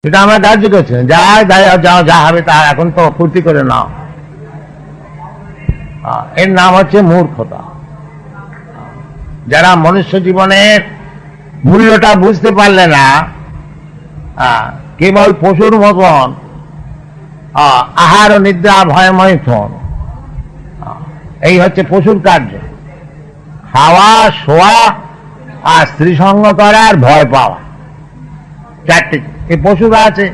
এটা আমরা ধার্য করছি, যাও যা হবে তা এখন তো ফুর্তি করে নাও। এর নাম হচ্ছে মূর্খতা। যারা মনুষ্য জীবনের মূল্যটা বুঝতে পারলে না, কেবল পশুর মতন আহার ও নিদ্রা ভয়ময় থন, এই হচ্ছে পশুর কার্য। খাওয়া, শোয়া আর স্ত্রী সঙ্গ করা আর ভয় পাওয়া, চারটে। এই পশুরা আছে,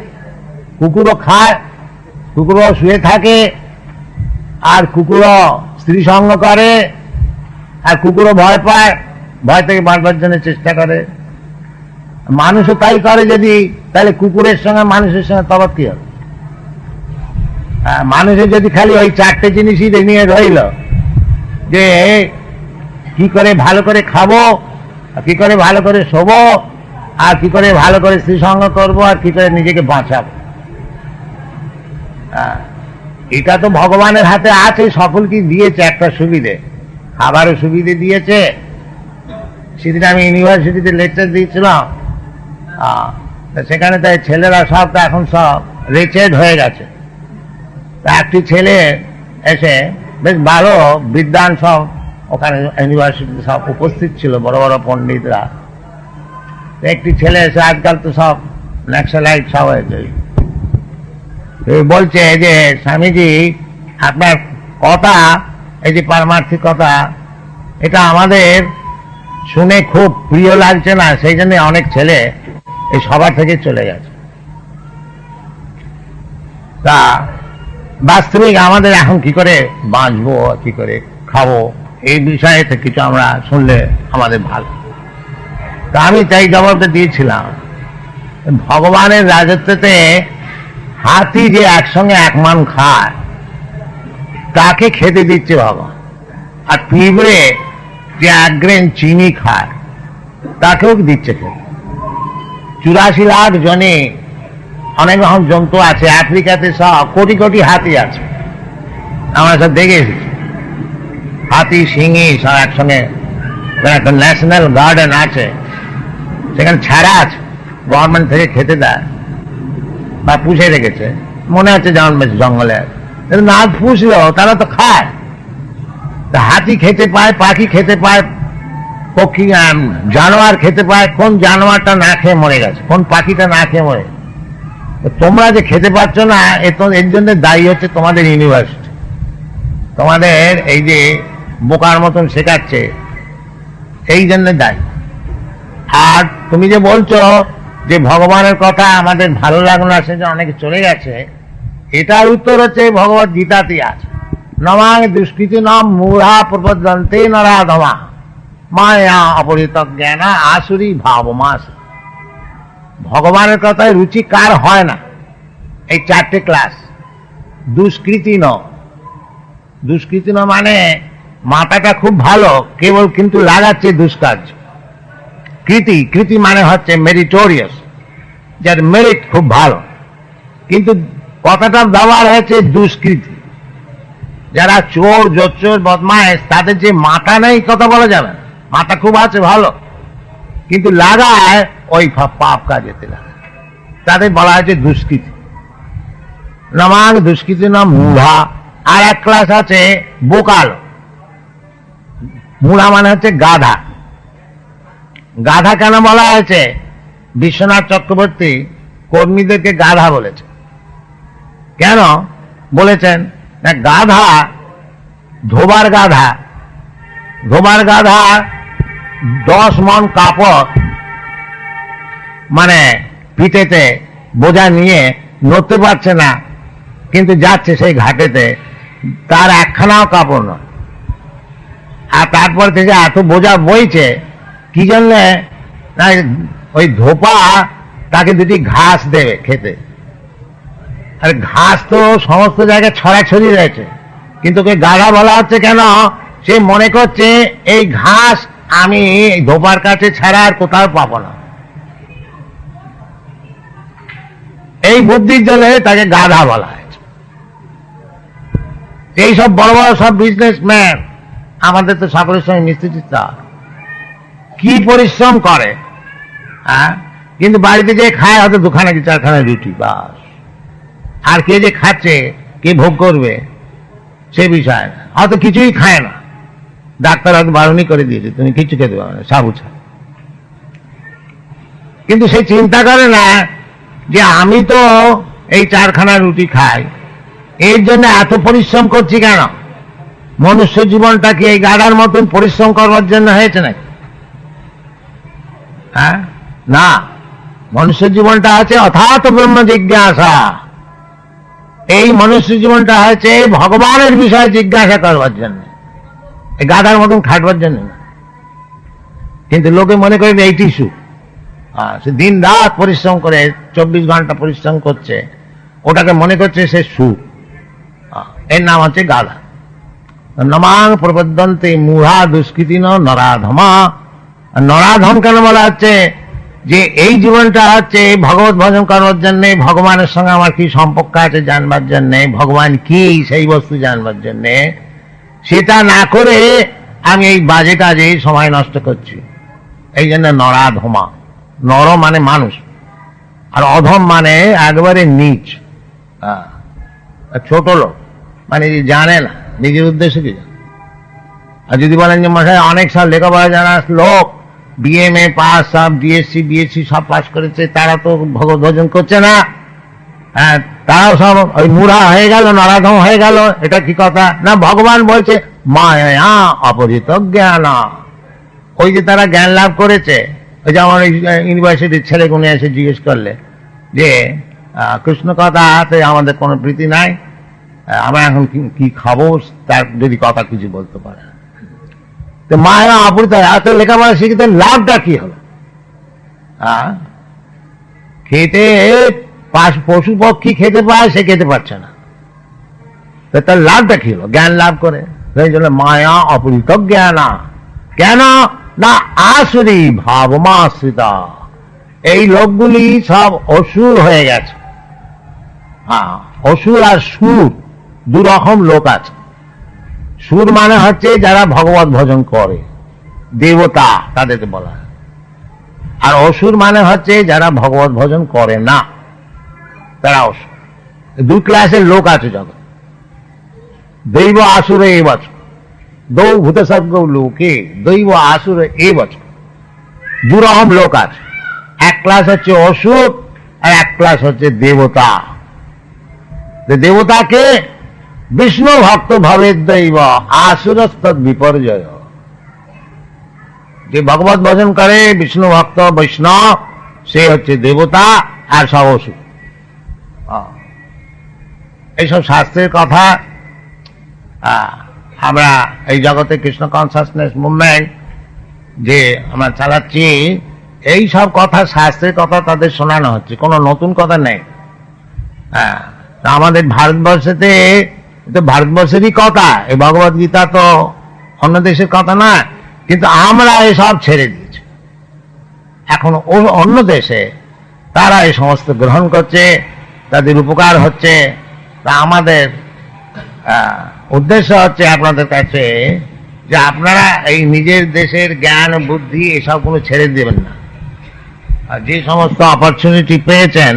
কুকুরও খায়, কুকুরও শুয়ে থাকে, আর কুকুরও স্ত্রী সঙ্গ করে, আর কুকুরও ভয় পায়, ভয় থেকে বাঁচবার জন্য চেষ্টা করে। মানুষও তাই করে যদি, তাহলে কুকুরের সঙ্গে মানুষের সঙ্গে তফাৎ কি হবে? মানুষের যদি খালি ওই চারটে জিনিসই নিয়ে রইল, যে কি করে ভালো করে খাবো, কি করে ভালো করে শোবো, আর কি করে ভালো করে স্ত্রী সঙ্গ করবো, আর কি করে নিজেকে বাঁচাবো, এটা তো ভগবানের হাতে আছে। সকলকে দিয়েছে একটা সুবিধে, খাবারও সুবিধে দিয়েছে। সেদিন আমি ইউনিভার্সিটিতে লেকচার দিয়েছিলাম, সেখানে তাই ছেলেরা সব তো এখন সব রিচেড হয়ে গেছে। একটি ছেলে এসে, বেশ ভালো বিদ্বান সব ওখানে ইউনিভার্সিটিতে সব উপস্থিত ছিল, বড় বড় পণ্ডিতরা। একটি ছেলে এসে, আজকাল তো সব ন্যাক্সালাইট সব হয়েছে, বলছে যে স্বামীজি আপনার কথা, এই যে পারমার্থিক কথা, এটা আমাদের শুনে খুব প্রিয় লাগছে না, সেই জন্য অনেক ছেলে এই সভা থেকে চলে গেছে। তা বাস্তবিক আমাদের এখন কি করে বাঁচবো, কি করে খাবো, এই বিষয়ে কিছু আমরা শুনলে আমাদের ভালো। তা আমি তাই জবাবটা দিয়েছিলাম, ভগবানের রাজত্বতে হাতি যে একসঙ্গে এক মান খায়, তাকে খেতে দিচ্ছে ভগবান। আর পিঁপড়ে যে 1 গ্রেন চিনি খায়, তাকেও দিচ্ছে খেতে। 84 লাখ জনে অনেক রকম জন্তু আছে, আফ্রিকাতে সব কোটি কোটি হাতি আছে, আমরা সব দেখে এসেছি। হাতি, সিংহী সব একসঙ্গে, একটা ন্যাশনাল গার্ডেন আছে, সেখানে ছাড়া আছে, গভর্নমেন্ট থেকে খেতে দেয় বা পুষে রেখেছে, মনে হচ্ছে যেমন বেশ জঙ্গলে আছে। না পুষলেও তারা তো খায়। হাতি খেতে পায়, পাখি খেতে পায়, পক্ষী জানোয়ার খেতে পায়। কোন জানোয়ারটা না খেয়ে মরে গেছে, কোন পাখিটা না খেয়ে মরে? তোমরা যে খেতে পাচ্ছ না, এর জন্য দায়ী হচ্ছে তোমাদের ইউনিভার্সিটি, তোমাদের এই যে বোকার মতন শেখাচ্ছে, এই জন্য দায়ী। আর তুমি যে বলছো যে ভগবানের কথা আমাদের ভালো লাগলো না, সেজন্য অনেকে চলে গেছে, এটার উত্তর হচ্ছে ভগবত গীতাতে আছে, নমাং দুষ্কৃতি নাম মূঢ়া প্রপদ্যন্তে নরাধমা মায়া অপরিত জ্ঞান আসুরি ভাবমাস। ভগবানের কথায় রুচি কার হয় না? এই 4টে ক্লাস। দুষ্কৃতি ন, দুষ্কৃতি ন মানে মাথাটা খুব ভালো, কেবল কিন্তু লাগাচ্ছে দুষ্কার্য। কৃতি, কৃতি মানে হচ্ছে মেরিটোরিয়াস, যার মেরিট খুব ভালো, কিন্তু কথাটা ব্যবহার হয়েছে দুষ্কৃতি। যারা চোর, জোচ্চোর, বদমাইশ, তাদের যে মাথা নেই কথা বলা যাবে না, মাথা খুব আছে ভালো, কিন্তু লাগায় ওই পাপ কাজেতে লাগায়, তাদের বলা হয়েছে দুষ্কৃতি। নমাং দুষ্কৃতি নাম মূঢ়া। আর এক ক্লাস আছে বোকালো। মূঢ়া মানে হচ্ছে গাধা। গাধা কেন বলা হয়েছে? বিশ্বনাথ চক্রবর্তী কর্মীদেরকে গাধা বলেছে। কেন বলেছেন? না, গাধা, ধোবার গাধা, ধোবার গাধা 10 মণ কাপড় মানে পিঠেতে বোঝা নিয়ে নড়তে পারছে না, কিন্তু যাচ্ছে সেই ঘাটেতে, তার একখানাও কাপড় নয়। আর তারপর থেকে এত বোঝা বইছে কি জন্য? না, ওই ধোপা তাকে 2টি ঘাস দেবে খেতে। আর ঘাস তো সমস্ত জায়গায় ছড়াছড়ি রয়েছে, কিন্তু ওকে গাধা বলা হচ্ছে কেন? সে মনে করছে এই ঘাস আমি ধোপার কাছে ছাড়া আর কোথাও পাবো না, এই বুদ্ধির জন্য তাকে গাধা বলা হয়েছে। এই সব বড় বড় সব বিজনেসম্যান, আমাদের তো সকলের সঙ্গে মিস্ত্রি কি পরিশ্রম করে, কিন্তু বাড়িতে যে খায় হয়তো দুখানা কি চারখানা রুটি, বাস। আর কে যে খাচ্ছে, কে ভোগ করবে সে বিষয় না, হয়তো কিছুই খায় না, ডাক্তার হয়তো বারণই করে দিয়েছে তুমি কিছু খেতে পারবে না, সাবু ছা। কিন্তু সে চিন্তা করে না যে আমি তো এই চারখানা রুটি খাই, এর জন্য এত পরিশ্রম করছি কেন? মনুষ্য জীবনটা কি এই গাধার মতন পরিশ্রম করবার জন্য হয়েছে নাকি? হ্যাঁ, না, মনুষ্য জীবনটা আছে অথাৎ ব্রহ্ম জিজ্ঞাসা। এই মনুষ্য জীবনটা হয়েছে ভগবানের বিষয়ে জিজ্ঞাসা করবার জন্য, এই গাধার মতন খাটবার জন্য না। কিন্তু লোকে মনে করেন এইটি সুখ। সে দিন রাত পরিশ্রম করে 24 ঘন্টা পরিশ্রম করছে, ওটাকে মনে করছে সে সুখ। এর নাম হচ্ছে গাধা। নমাং প্রবদ্ধন্তে মূঢ়া দুষ্কৃতিন নরাধমা। নরাধম কেন বলা হচ্ছে? যে এই জীবনটা হচ্ছে ভগবত ভজন করার জন্য, ভগবানের সঙ্গে আমার কি সম্পর্ক আছে জানবার জন্য, ভগবান কি সেই বস্তু জানবার জন্য, সেটা না করে আমি এই বাজে কাজে সময় নষ্ট করছি। এই জন্য নরাধমা। নর মানে মানুষ, আর অধম মানে একবারে নিচ, ছোট লোক, মানে জানে না নিজের উদ্দেশ্য কি। আর যদি বলেন যে মশাই অনেক সব লেখাপড়া জানা লোক, বিএমএ পাস, সব ডিএসসি বিএসসি সব পাস করেছে, তারা তো ভগবত ভজন করছে না, হ্যাঁ, তারাও সব ওই মূঢ়া হয়ে গেল, নরাধম হয়ে গেল। এটা কি কথা? না, ভগবান বলছে মায়া অপরিত জ্ঞান। ওই যে তারা জ্ঞান লাভ করেছে, ওই যে আমার ইউনিভার্সিটির ছেলেগুলো এসে জিজ্ঞেস করলে যে কৃষ্ণ কথাতে আমাদের কোনো প্রীতি নাই, আমরা এখন কি খাবো, তার যদি কথা কিছু বলতে পারে। তো মায়া অপরিত, এত লেখাপড়া শিখতে লাভটা কি হলো? খেতে পশু পক্ষী খেতে পায়, সে খেতে পারছে না, তার লাভটা কি হলো? জ্ঞান লাভ করে। সেই জন্য মায়া অপরিত জ্ঞান। কেন না? আসুরি ভাবমাশ্রিতা। এই লোকগুলি সব অসুর হয়ে গেছে। হ্যাঁ, অসুর আর সুর দু রকম লোক আছে। সুর মানে হচ্ছে যারা ভগবত ভজন করে, দেবতা, তাদেরকে বলা হয়। আর অসুর মানে হচ্ছে যারা ভগবত ভজন করে না, তারা অসুর। দুই ক্লাসের লোক আছে জগৎ। দৈব আসুর এই বছর দৌ ভূত সর্গ লোকে দৈব আসুর এই বছর দু রকম লোক আছে। এক ক্লাস হচ্ছে অসুর, আর এক ক্লাস হচ্ছে দেবতা। দেবতাকে বিষ্ণু ভক্ত ভাবে দৈব, আসুরস্তদ বিপর্যয়। যে ভগবত ভজন করে বিষ্ণু ভক্ত বৈষ্ণব, সে হচ্ছে দেবতা, আর সব অসুর। এইসব শাস্ত্রের কথা আমরা এই জগতে কৃষ্ণ কনসাসনেস মুভমেন্ট যে আমরা চালাচ্ছি, এই সব কথা শাস্ত্রের কথা তাদের শোনানো হচ্ছে, কোনো নতুন কথা নেই। আমাদের ভারতবর্ষেতে তো ভারতবর্ষেরই কথা, এই ভগবত গীতা তো অন্য দেশের কথা না, কিন্তু আমরা এসব ছেড়ে দিয়েছি। এখন অন্য দেশে তারা এই সমস্ত গ্রহণ করছে, তাদের উপকার হচ্ছে। তা আমাদের উদ্দেশ্য হচ্ছে আপনাদের কাছে যে আপনারা এই নিজের দেশের জ্ঞান বুদ্ধি এসবগুলো ছেড়ে দেবেন না, আর যে সমস্ত অপরচুনিটি পেয়েছেন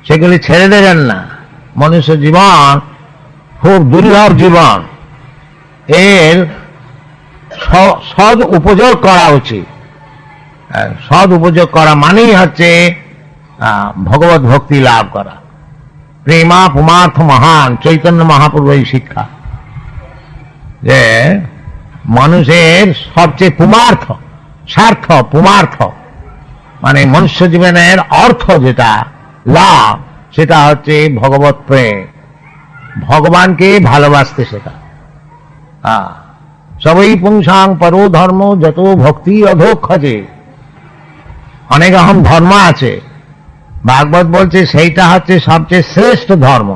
সেগুলি ছেড়ে দেবেন না। মনুষ্য জীবন খুব দুর্লভ জীবন, এর সদ উপযোগ করা উচিত। সদ উপযোগ করা মানেই হচ্ছে ভগবত ভক্তি লাভ করা। প্রেমা পুমার্থ মহান, চৈতন্য মহাপ্রভু এই শিক্ষা যে মানুষের সবচেয়ে পুমার্থ, স্বার্থ পুমার্থ মানে মনুষ্য জীবনের অর্থ যেটা লাভ, সেটা হচ্ছে ভগবত প্রেম, ভগবানকে ভালোবাসতে শেখা। সবই পুংসাং পরো ধর্ম যত ভক্তি অধোক্ষজে। অনেক রকম ধর্ম আছে, ভাগবত বলছে সেইটা হচ্ছে সবচেয়ে শ্রেষ্ঠ ধর্ম।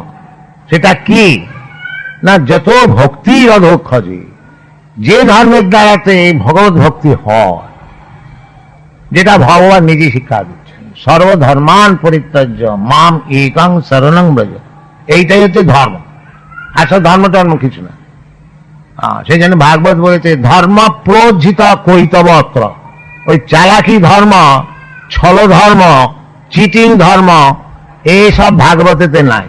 সেটা কি না? যত ভক্তি অধোক্ষজে, যে ধর্মের দ্বারাতে ভগবত ভক্তি হয়, যেটা ভগবান নিজে শিক্ষা দিচ্ছেন। সর্বধর্মান পরিত্যাজ্য মাম একং শরণং ব্রজ, এইটাই হচ্ছে ধর্ম। আসলে ধর্ম টর্ম কিছু না। সেই জন্য ভাগবত বলেছে ধর্ম প্রজ্জিত কৈতবত্র। ওই চালাকি ধর্ম ছল ধর্ম, চিটিং ধর্ম, এইসব ভাগবতেতে নাই।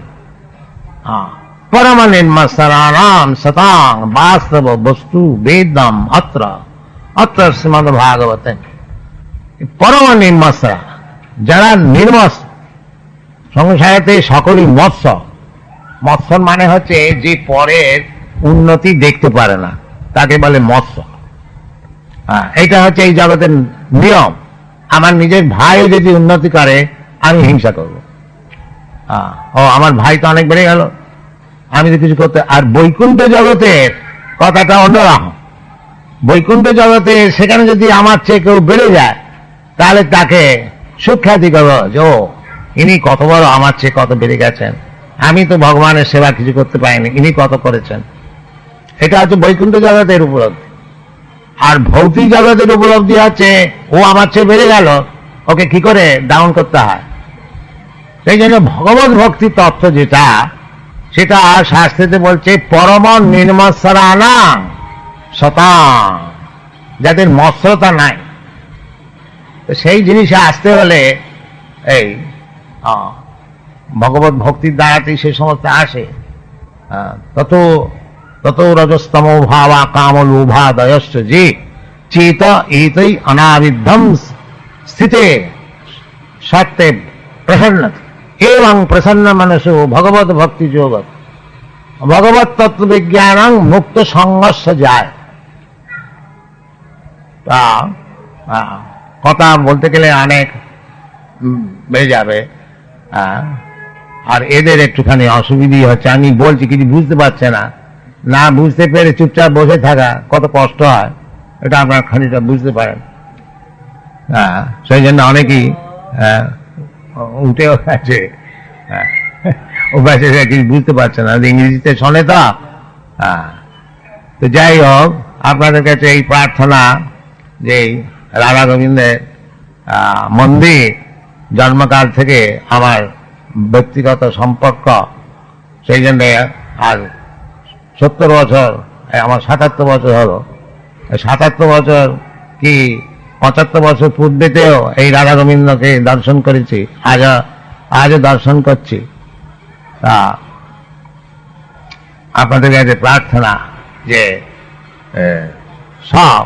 পরম নির্মৎসরাণাম সতাং বাস্তব বস্তু বেদম অত্র অত্র শ্রীমদ্ ভাগবতে। পরম নির্মৎসরা, যারা নির্মৎস, সংসারেতে সকলই মৎস্য। মৎস্য মানে হচ্ছে যে পরের উন্নতি দেখতে পারে না, তাকে বলে মৎস্য। এটা হচ্ছে এই জগতের নিয়ম। আমার নিজের ভাই যদি উন্নতি করে আমি হিংসা করব, ও আমার ভাই তো অনেক বেড়ে গেল, আমি তো কিছু করতে। আর বৈকুণ্ঠ জগতের কথাটা অন্যরকম। বৈকুণ্ঠ জগতে সেখানে যদি আমার চেয়ে কেউ বেড়ে যায়, তাহলে তাকে সুখ্যাতি করবো যে ও ইনি কত বড়, আমার চেয়ে কত বেড়ে গেছেন, আমি তো ভগবানের সেবা কিছু করতে পারিনি, ইনি কত করেছেন। এটা হচ্ছে বৈকুণ্ঠ জগতের উপলব্ধি। আর ভৌতিক জগতের উপলব্ধি হচ্ছে ও আমার চেয়ে বেড়ে গেল, ওকে কি করে ডাউন করতে হয়। সেই জন্য ভগবত ভক্তি তত্ত্ব যেটা, সেটা শাস্ত্রেতে বলছে পরম নির্মৎসরাণাং সতাং, যাদের মৎস্যতা নাই। সেই জিনিসে আসতে হলে এই ভগবত ভক্তির দ্বারাতেই সে সমস্ত আসে। তত তত রজস্তম ভাবা কাম লোভাদয়শ্চ যে চেত এতই অনাবিদ্ধম স্থিতে সত্যে প্রসন্ন এবং প্রসন্ন মনসো ভগবত ভক্তি যোগত ভগবত তত্ত্ব বিজ্ঞান মুক্ত সংঘর্ষ যায়। কথা বলতে গেলে অনেক বেড়ে যাবে, আর এদের একটুখানি অসুবিধা হচ্ছে। আমি বলছি কিছু বুঝতে পারছে না, না বুঝতে পেরে চুপচাপ বসে থাকা কত কষ্ট হয়, এটা আপনার খানিকটা বুঝতে পারেন। সেই জন্য অনেকেই উঠেও গেছে, ও ব্যাসে কিছু বুঝতে পারছে না, ইংরেজিতে শোনে তো। তো যাই হোক, আপনাদের কাছে এই প্রার্থনা যে রাধা গোবিন্দের মন্দির জন্মকাল থেকে আমার ব্যক্তিগত সম্পর্ক, সেই জন্য আর 70 বছর, আমার 77 বছর হলো। 77 বছর কি 75 বছর পূর্বেতেও এই রাধা গোবিন্দকে দর্শন করেছি, আজও দর্শন করছি। তা আপনাদের কাছে প্রার্থনা যে সব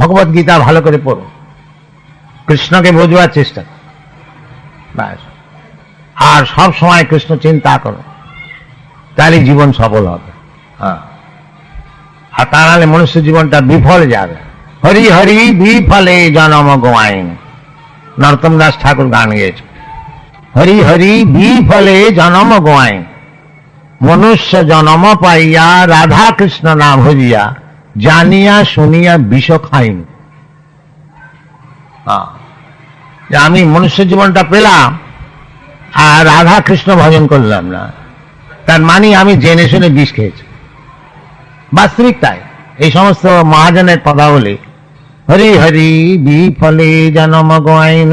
ভগবত গীতা ভালো করে পড়ো, কৃষ্ণকে বোঝবার চেষ্টা করো, ব্যাস। আর সব সময় কৃষ্ণ চিন্তা করো, তাহলে জীবন সফল হবে। আর তা নাহলে মনুষ্য জীবনটা বিফলে যাবে। হরি হরি বিফলে জনম গোয়াইন, নরোত্তম দাস ঠাকুর গান গেয়েছে। হরি হরি বিফলে জনম গোয়াইন, মনুষ্য জনম পাইয়া রাধা কৃষ্ণ না ভজিয়া জানিয়া শুনিয়া বিষ খাইন। আমি মনুষ্য জীবনটা পেলাম আর রাধা কৃষ্ণ ভজন করলাম না, তার মানে আমি জেনে শুনে বিষ খেয়েছি। বাস্তবিক তাই। এই সমস্ত মহাজনের কথা বলি, হরি হরি বিফলে জনম গোয়াইন,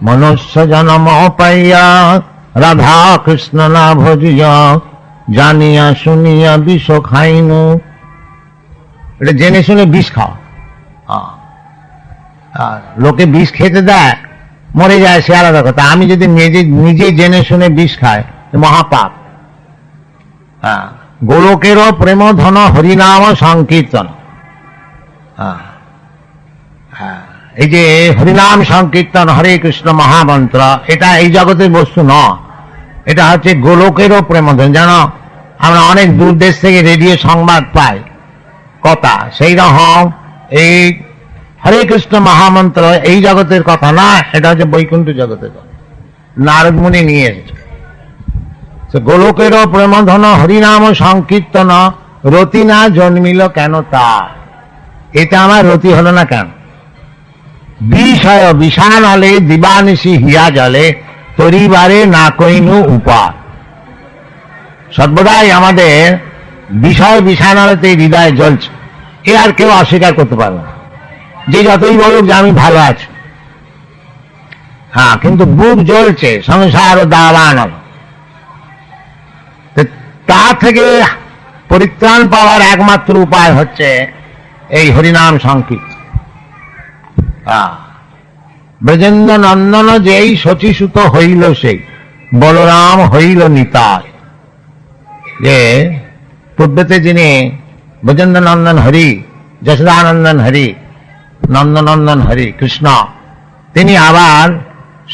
মনুষ্য জনম পাইয়া রাধা কৃষ্ণ না ভজিয়া জানিয়া শুনিয়া বিষ খাইন। এটা জেনে শুনে বিষ খাও। লোকে বিষ খেতে দেয়, মরে যায়, সে আলাদা কথা। আমি যদি নিজে জেনে শুনে বিষ খাই, মহাপাপ। গোলকেরও প্রেম ধন হরিনাম সংকীর্তন। এই যে হরিনাম সংকীর্তন, হরে কৃষ্ণ মহামন্ত্র, এটা এই জগতের বস্তু নয়, এটা হচ্ছে গোলকেরও প্রেম ধন। জানো, আমরা অনেক দূর দেশ থেকে রেডিও সংবাদ পাই কথা, সেই রকম এই হরে কৃষ্ণ মহামন্ত্র এই জগতের কথা না, এটা হচ্ছে বৈকুণ্ঠ জগতের কথা। নারদ মুনি নিয়ে এসেছে। গোলকেরও প্রেমধন হরিনাম সংকীর্তন, রতি না জন্মিল কেন তা। এটা আমার রতি হলো না কেন? বিষয় বিষান হলে দিবানিশি হিয়া জলে, তরিবারে না কইনু উপায়। সর্বদাই আমাদের বিষয় বিষান হলেতে হৃদয় জ্বলছে, এ আর কেউ অস্বীকার করতে পারবে না। যে যতই বলুক যে আমি ভালো আছি, কিন্তু বুক জ্বলছে, সংসার দাবান। তা থেকে পরিত্রাণ পাওয়ার একমাত্র উপায় হচ্ছে এই হরিনাম সংকীর্তন। ব্রজেন্দ্র নন্দন যেই শচীসুত হইল সেই বলরাম হইল নিতাই। যে পূর্বেতে যিনি ব্রজেন্দ্র নন্দন হরি, যশোদানন্দন হরি, নন্দনন্দন হরি কৃষ্ণ, তিনি আবার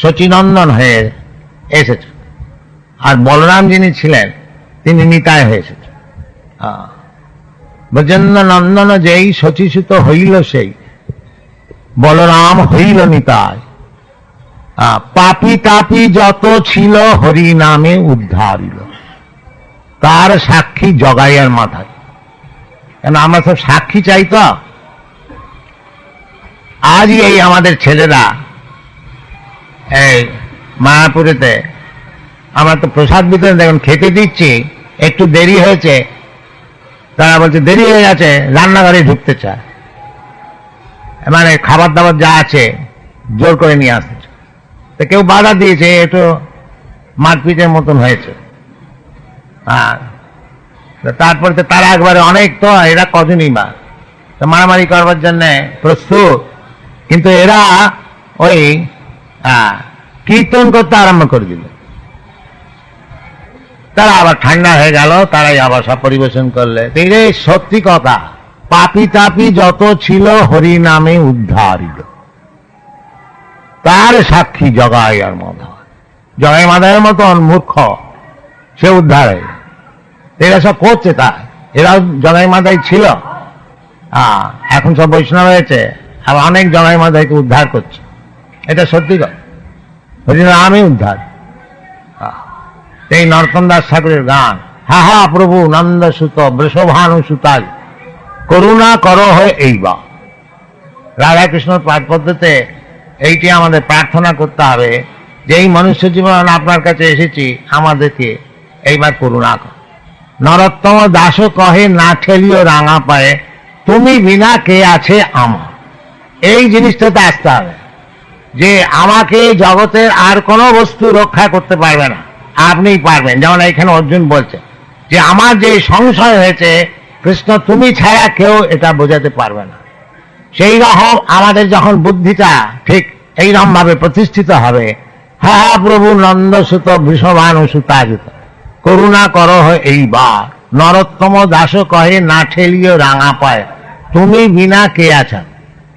শচীনন্দন হয়ে এসেছেন। আর বলরাম যিনি ছিলেন তিনি নিতাই হয়ে এসেছেন। ব্রজেন্দ্র নন্দন যেই শচীসুত হইল সেই বলরাম হইল নিতাই। পাপি তাপি যত ছিল হরি নামে উদ্ধারিল, তার সাক্ষী জগাইয়ার মাথায়। কেন আমরা সব সাক্ষী চাই তো। আজই এই আমাদের ছেলেরা এই মায়াপুরেতে আমরা তো প্রসাদ বিতরণ দেখুন খেতে দিচ্ছি, একটু দেরি হয়েছে, তারা বলছে দেরি হয়ে গেছে, রান্নাঘরে ঢুকতে চায়, মানে খাবার দাবার যা আছে জোর করে নিয়ে আসতে চায়। তো কেউ বাধা দিয়েছে, একটু মারপিটের মতন হয়েছে। তারপরে তো তারা একবারে অনেক, তো এরা কজনই বা তো মারামারি করবার জন্য প্রস্তুত, কিন্তু এরা ওই কীর্তন করতে আরম্ভ করে দিল। তারা আবার ঠান্ডা হয়ে গেল, তারাই আবার সব পরিবেশন করলে। এই সত্যি কথা, পাপি তাপি যত ছিল হরি নামে উদ্ধারিল, তার সাক্ষী জগাইয়ার মাধা। জগাই মাধায়ের মতন মূর্খ সে উদ্ধার হয়ে, এরা সব করছে তা, এরাও জগাই মাধাই ছিল, এখন সব বৈষ্ণব হয়েছে, আবার অনেক জগাই মাধাইকে উদ্ধার করছে। এটা সত্যি কথা, হরি নামে উদ্ধার। এই নরোত্তম দাস ঠাকুরের গান, হা হা প্রভু নন্দ সুত বৃষভানু সুতাই করুণা করো হয় এইবা। রাধাকৃষ্ণ পাঠ পদ্ধতিতে এইটি আমাদের প্রার্থনা করতে হবে যে এই মনুষ্য জীবন আপনার কাছে এসেছি, আমাদেরকে এইবার করুণা কর। নরোত্তম দাস কহে না ঠেলিও রাঙা পায়ে, তুমি বিনা কে আছে আমার। এই জিনিসটাতে আসতে হবে যে আমাকে জগতের আর কোনো বস্তু রক্ষা করতে পারবে না, আপনিই পারবেন। যেমন এখানে অর্জুন বলছে যে আমার যে সংশয় হয়েছে কৃষ্ণ তুমি ছাড়া কেউ এটা বোঝাতে পারবে না। সেই রকম আমাদের যখন বুদ্ধিটা ঠিক এইরকম ভাবে প্রতিষ্ঠিত হবে, হা হা প্রভু নন্দসুত বৃষভানু সুতাজিত করুণা করো এইবার। নরোত্তম দাস কহে না ঠেলিও রাঙা পায়, তুমি বিনা কে আছো।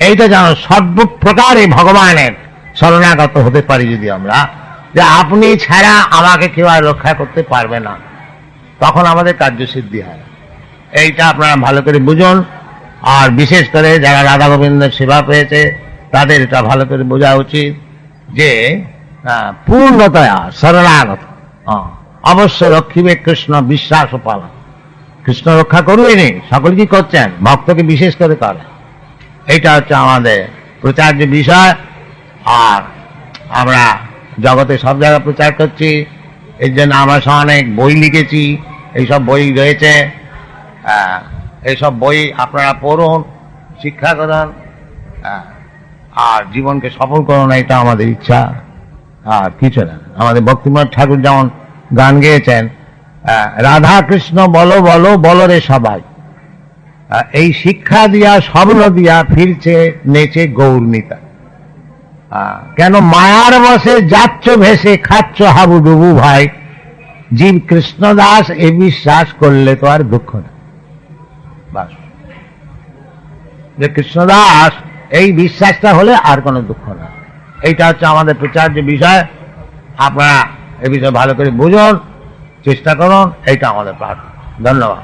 এইটা যেন সর্বপ্রকারে ভগবানের শরণাগত হতে পারি যদি আমরা, যে আপনি ছাড়া আমাকে কেউ আর রক্ষা করতে পারবে না, তখন আমাদের কার্যসিদ্ধি হয়। এইটা আপনারা ভালো করে বুঝুন। আর বিশেষ করে যারা রাধা গোবিন্দের সেবা পেয়েছে তাদের এটা ভালো করে বোঝা উচিত যে পূর্ণতয়া শরণাগত অবশ্য রক্ষিবে কৃষ্ণ বিশ্বাস পালা। কৃষ্ণ রক্ষা করবেনি, সকল কি করছেন, ভক্তকে বিশেষ করে করে। এইটা হচ্ছে আমাদের প্রচার্য বিষয়। আর আমরা জগতে সব জায়গায় প্রচার করছি, এর জন্য আমরা অনেক বই লিখেছি, এইসব বই রয়েছে, এইসব বই আপনারা পড়ুন, শিক্ষা করুন, আর জীবনকে সফল করুন, এটা আমাদের ইচ্ছা। আর কিছু না। আমাদের ভক্তিময় ঠাকুর যেমন গান গেয়েছেন, রাধা কৃষ্ণ বলো বলো বলো রে সবাই, এই শিক্ষা দিয়া স্বপ্ন দিয়া ফিরছে নেচে গৌরনীতা। কেন মায়ার বসে যাচ্ছ ভেসে খাচ্ছ হাবুডুবু ভাই, জীব কৃষ্ণদাস এ বিশ্বাস করলে তো আর দুঃখ না। বাস, যে কৃষ্ণদাস এই বিশ্বাসটা হলে আর কোনো দুঃখ না। এইটা হচ্ছে আমাদের প্রচার্য বিষয়। আপনারা এই বিষয়ে ভালো করে বুঝুন, চেষ্টা করুন, এইটা আমাদের প্রার্থনা। ধন্যবাদ।